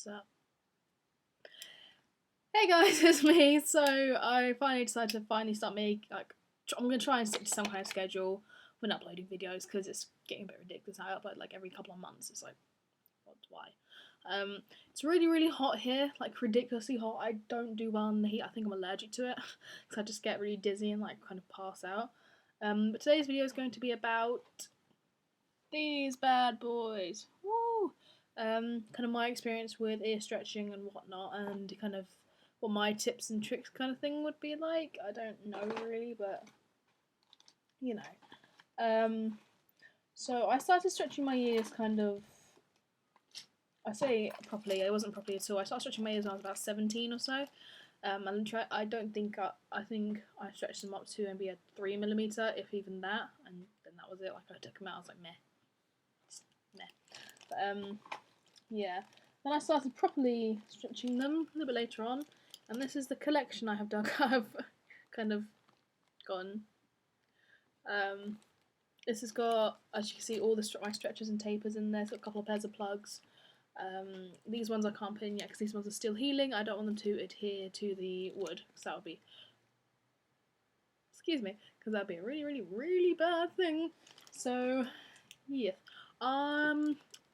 So, hey guys, it's me. So I finally decided to start making I'm gonna try and stick to some kind of schedule when uploading videos because it's getting a bit ridiculous. I upload like every couple of months. It's like, why? It's really hot here, like ridiculously hot. I don't do well in the heat. I think I'm allergic to it because I just get really dizzy and like kind of pass out. But today's video is going to be about these bad boys. Woo! Kind of my experience with ear stretching and whatnot, and kind of what my tips and tricks kind of thing would be like. I don't know really, but you know. So I started stretching my ears kind of. I say properly. It wasn't properly at all. I started stretching my ears when I was about 17 or so. And I don't think I think I stretched them up to maybe a 3mm, if even that, and then that was it. Like I took them out. I was like meh. But yeah. Then I started properly stretching them a little bit later on, and this is the collection I have done. I've kind of gone. This has got, as you can see, all my stretchers and tapers in there. It's got a couple of pairs of plugs. These ones I can't put in yet because these ones are still healing. I don't want them to adhere to the wood because that would be, excuse me, because that would be a really bad thing. So, yeah.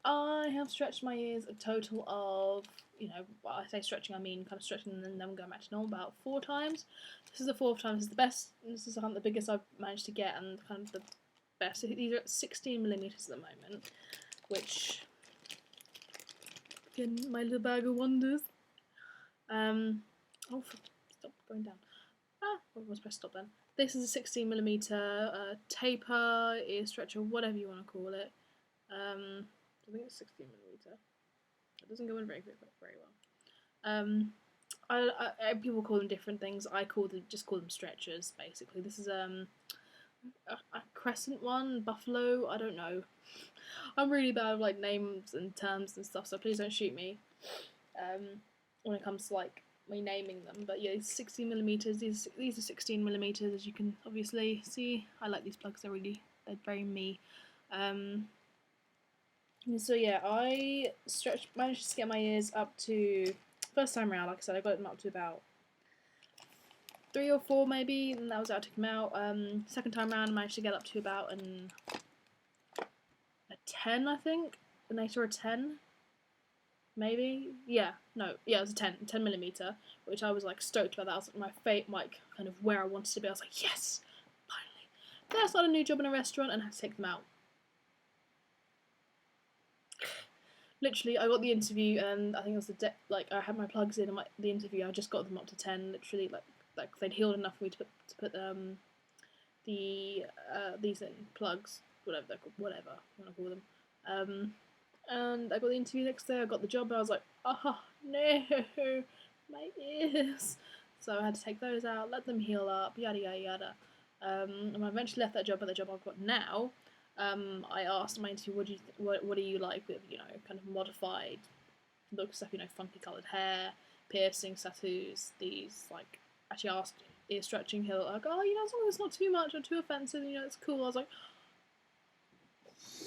I have stretched my ears a total of, when I say stretching, I mean kind of stretching and then going back to normal about 4 times. This is the 4th time. This is the best. This is kind of the biggest I've managed to get and kind of the best. These are at 16mm at the moment, which, again, my little bag of wonders. Oh, stop going down. I was press stop then. This is a 16mm taper, ear stretcher, whatever you want to call it. I think it's 16mm. It doesn't go in very well. People call them different things. I just call them stretchers. Basically, this is a crescent one, buffalo. I don't know. I'm really bad with like names and terms and stuff, so please don't shoot me. When it comes to like me naming them, but yeah, 16mm. These are 16mm, as you can obviously see. I like these plugs. They're very me. So yeah, I managed to get my ears up to, first time around, like I said, I got them up to about 3 or 4 maybe, and that was how I took them out. Second time around, I managed to get up to about a 10, I think, an 8 or a 10, maybe. Yeah, no, yeah, it was a 10mm, which I was like stoked about. That was like my fate, like kind of where I wanted to be. I was like, yes, finally. Then I started a new job in a restaurant and had to take them out. Literally, I got the interview, and I think it was I had my plugs in, and the interview, I just got them up to 10. Literally, like they'd healed enough for me to put these in plugs, whatever you want to call them. And I got the interview next day. I got the job, and I was like, oh no, my ears. So I had to take those out, let them heal up, yada yada yada. And I eventually left that job, but the job I've got now. I asked my interview, what do you like with, kind of modified look stuff, funky coloured hair, piercings, tattoos, these, like, actually asked ear stretching, he'll like, oh, as long as it's not too much or too offensive, it's cool. I was like,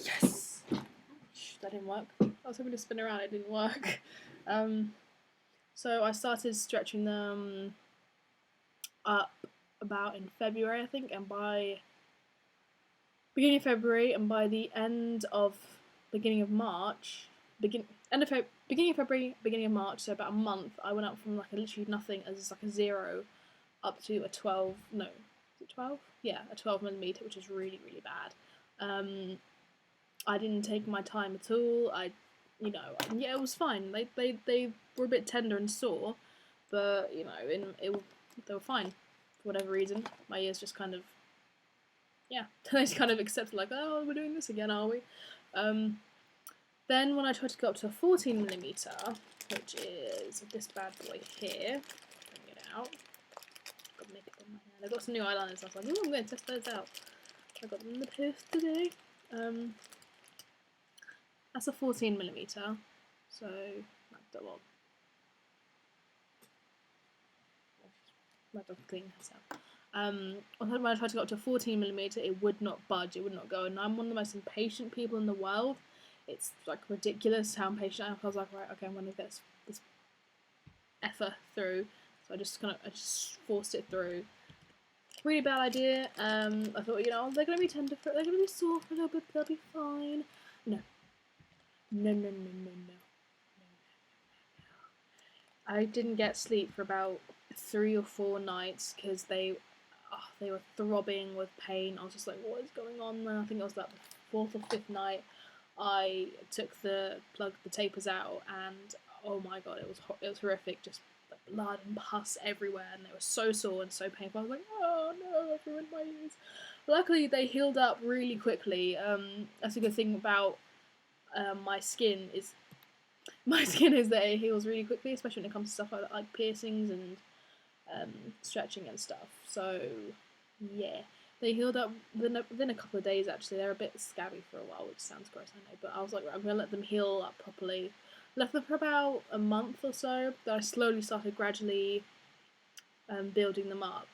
yes! That didn't work. I was hoping to spin around, it didn't work. So I started stretching them up about in February, I think, and by beginning of February, and by the end of beginning of March, beginning of February, beginning of March, so about a month, I went up from like literally nothing as like a 0 up to a 12. No, is it 12? Yeah, a 12mm, which is really bad. I didn't take my time at all. Yeah, it was fine. They were a bit tender and sore, but they were fine for whatever reason. My ears just kind of, yeah, they just kind of accepted, like, oh, we're doing this again, are we? Then when I tried to go up to a 14mm, which is this bad boy here, bring it out. Got makeup on my hand. I got some new eyeliners, so I was like, oh, I'm going to test those out. I got them in the post today. That's a 14mm, so well, my dog cleaning herself. When I tried to go up to 14mm, it would not budge, it would not go, and I'm one of the most impatient people in the world. it's like ridiculous how impatient I am. I was like, right, okay, I'm gonna get this effort through. So I just forced it through. Really bad idea. I thought, they're gonna be tender for it, they're gonna be sore for a little bit, they'll be fine. No. No, no, no, no, no. I didn't get sleep for about 3 or 4 nights because they were throbbing with pain. I was just like, what is going on? And I think it was like the 4th or 5th night I took the tapers out, and oh my god, it was horrific. Just blood and pus everywhere, and they were so sore and so painful. I was like, oh no, I've ruined my ears. Luckily, they healed up really quickly. That's a good thing about my skin is that it heals really quickly, especially when it comes to stuff like that, like piercings and stretching and stuff. So yeah, they healed up within a couple of days. Actually, they're a bit scabby for a while, which sounds gross, I know. But I was like, right, I'm gonna let them heal up properly. Left them for about a month or so. Then I slowly started gradually building them up,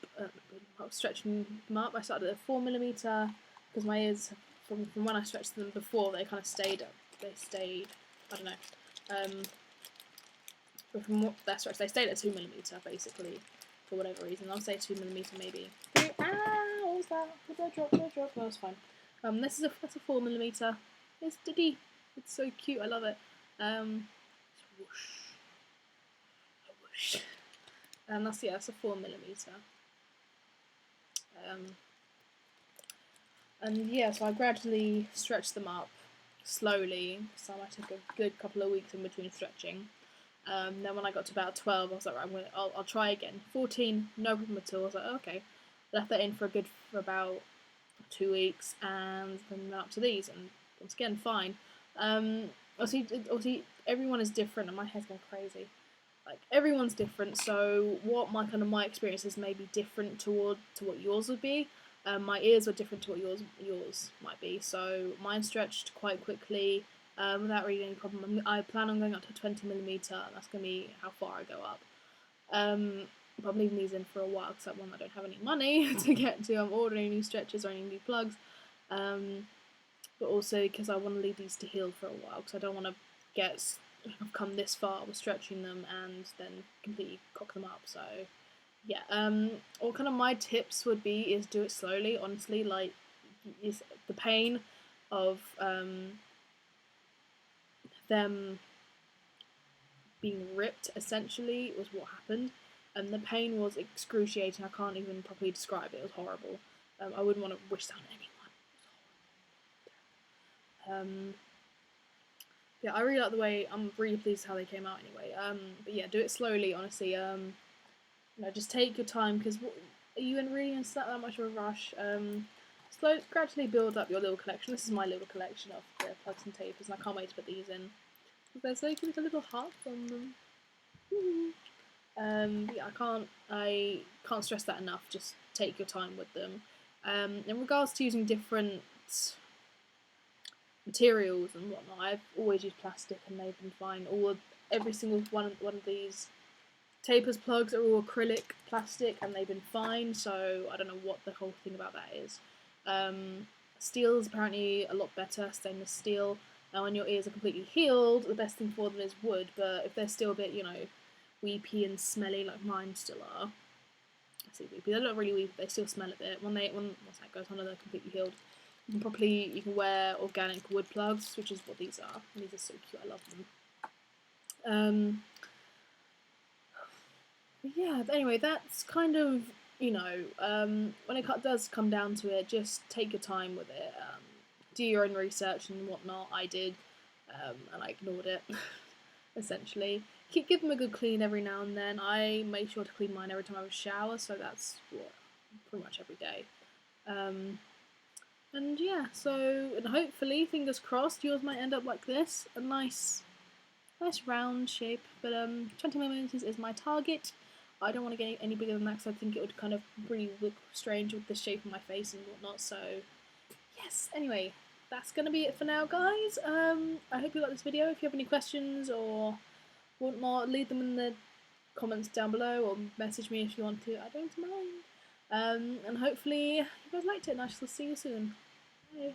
stretching them up. I started at 4mm because my ears, from when I stretched them before, they kind of stayed up. They stayed, I don't know. But from what they stayed at 2mm basically, for whatever reason. I'll say 2mm maybe. What was that? Did I drop? No, it's fine. That's a 4mm. It's Diddy. It's so cute. I love it. Whoosh. Whoosh. That's a 4mm. And yeah, so I gradually stretched them up slowly. So I took a good couple of weeks in between stretching. Then when I got to about 12, I was like, right, I'll try again. 14, no problem at all. I was like, okay. Left that in for about 2 weeks, and then up to these, and once again, fine. Obviously, everyone is different, and my head's going crazy. Like, everyone's different, so what my experiences may be different to what yours would be. My ears were different to what yours might be, so mine stretched quite quickly. Without really any problem. I plan on going up to 20mm, and that's going to be how far I go up. But I'm leaving these in for a while because I don't have any money to get to. I'm ordering new stretchers or any new plugs. But also because I want to leave these to heal for a while, because I don't want to I've come this far with stretching them and then completely cock them up. So yeah, what kind of my tips would be is do it slowly. Honestly, like, is the pain of them being ripped essentially was what happened, and the pain was excruciating. I can't even properly describe it. It was horrible. I wouldn't want to wish that on anyone. Yeah, I really like the way. I'm really pleased how they came out anyway. But yeah, do it slowly. Honestly, just take your time, because you really in that much of a rush. Gradually build up your little collection. This is my little collection of the plugs and tapers, and I can't wait to put these in. There's like a little heart on them. Yeah, I can't stress that enough. Just take your time with them. In regards to using different materials and whatnot, I've always used plastic, and they've been fine. Every single one of these tapers plugs are all acrylic plastic, and they've been fine. So I don't know what the whole thing about that is. Steel is apparently a lot better, stainless steel. Now, when your ears are completely healed, the best thing for them is wood, but if they're still a bit, weepy and smelly, like mine still are. I say weepy, they're not really weepy, they still smell a bit. Once that goes on and they're completely healed, you can wear organic wood plugs, which is what these are. And these are so cute, I love them. Yeah, but anyway, that's kind of, when it does come down to it, just take your time with it. Do your own research and whatnot. I did, and I ignored it, essentially. Give them a good clean every now and then. I make sure to clean mine every time I have a shower, so that's pretty much every day. And yeah, and hopefully, fingers crossed, yours might end up like this, a nice round shape. But 20mm is my target. I don't want to get any bigger than that, because I think it would kind of really look strange with the shape of my face and whatnot. So yes, anyway, that's going to be it for now, guys. I hope you liked this video. If you have any questions or whatnot, leave them in the comments down below, or message me if you want to. I don't mind. And hopefully you guys liked it, and I shall see you soon. Bye.